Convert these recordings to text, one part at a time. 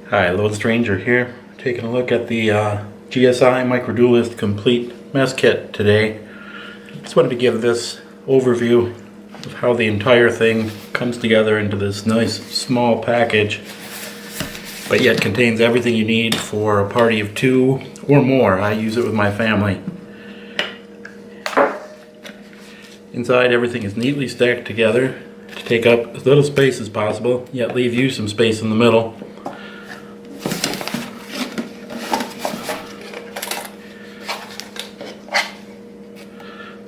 Hi, Lone Stranger here, taking a look at the GSI Microdualist Complete mess kit today. Just wanted to give this overview of how the entire thing comes together into this nice small package, but yet contains everything you need for a party of 2 or more. I use it with my family. Inside, everything is neatly stacked together to take up as little space as possible, yet leave you some space in the middle.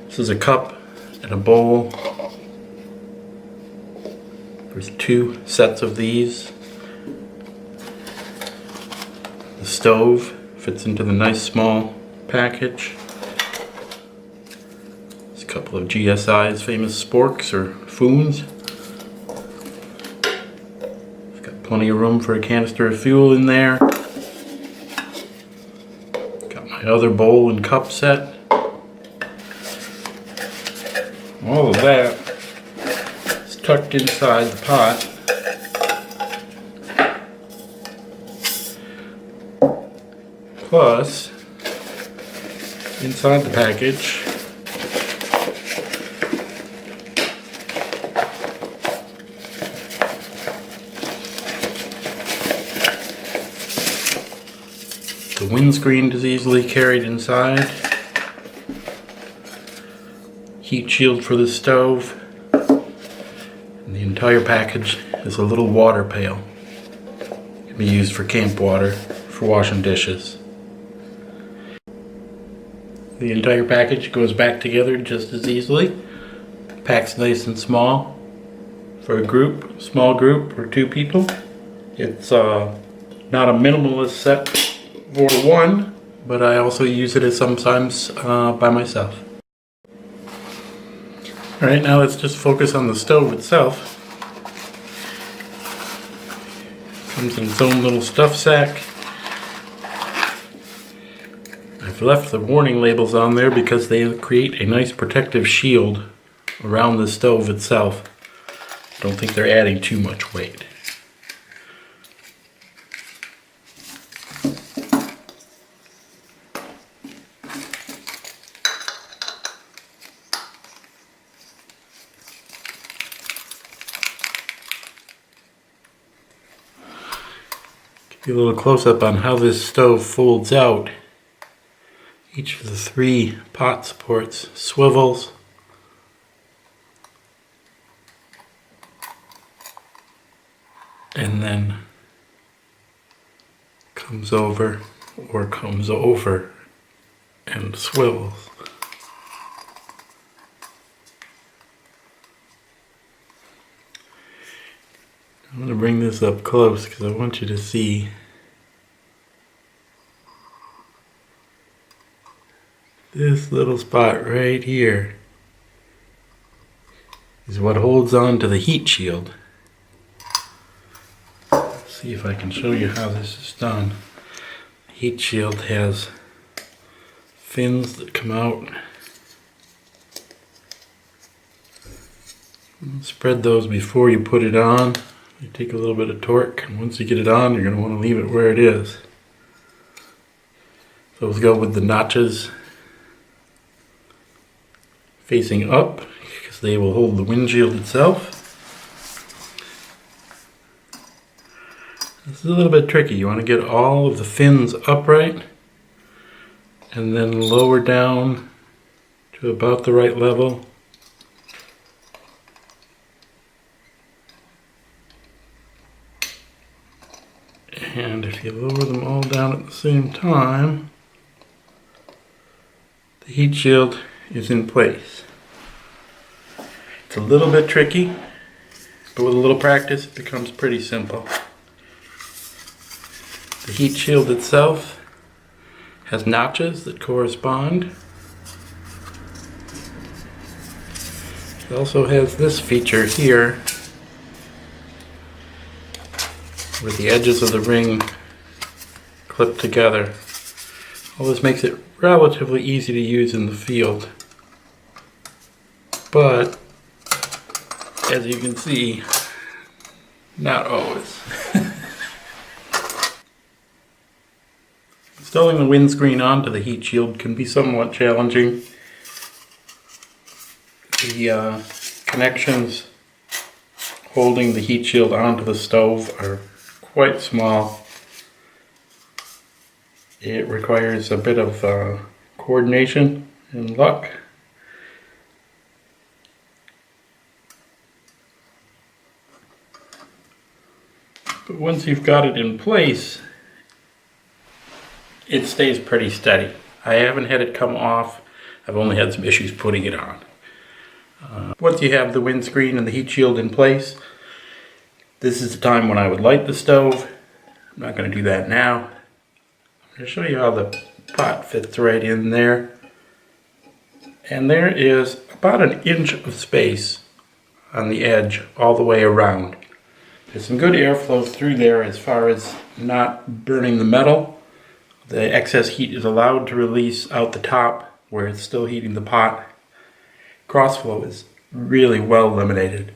This is a cup and a bowl. There's 2 sets of these. The stove fits into the nice small package. There's a couple of GSI's famous sporks or foons. I've got plenty of room for a canister of fuel in there. Got my other bowl and cup set. All of that is tucked inside the pot. Plus, inside the package, the windscreen is easily carried inside. Heat shield for the stove, and the entire package is a little water pail. It can be used for camp water, for washing dishes. The entire package goes back together just as easily. Packs nice and small for a group, small group, or 2 people. It's not a minimalist set for one, but I also use it as sometimes by myself. Alright, now let's just focus on the stove itself. Comes in its own little stuff sack. I've left the warning labels on there because they create a nice protective shield around the stove itself. I don't think they're adding too much weight. Give you a little close-up on how this stove folds out. Each of the 3 pot supports swivels. And then comes over and swivels. I'm going to bring this up close because I want you to see this little spot right here is what holds on to the heat shield. Let's see if I can show you how this is done. The heat shield has fins that come out. Spread those before you put it on. You take a little bit of torque, and once you get it on, you're going to want to leave it where it is. Those go with the notches facing up, because they will hold the windshield itself. This is a little bit tricky. You want to get all of the fins upright, and then lower down to about the right level. And if you lower them all down at the same time, the heat shield is in place. It's a little bit tricky, but with a little practice it becomes pretty simple. The heat shield itself has notches that correspond. It also has this feature here where the edges of the ring clip together. All this makes it relatively easy to use in the field, but as you can see, not always. Installing the windscreen onto the heat shield can be somewhat challenging. The connections holding the heat shield onto the stove are quite small. It requires a bit of coordination and luck. But once you've got it in place, it stays pretty steady. I haven't had it come off. I've only had some issues putting it on. Once you have the windscreen and the heat shield in place, this is the time when I would light the stove. I'm not going to do that now. I'm going to show you how the pot fits right in there. And there is about an inch of space on the edge all the way around. There's some good airflow through there as far as not burning the metal. The excess heat is allowed to release out the top where it's still heating the pot. Crossflow is really well eliminated.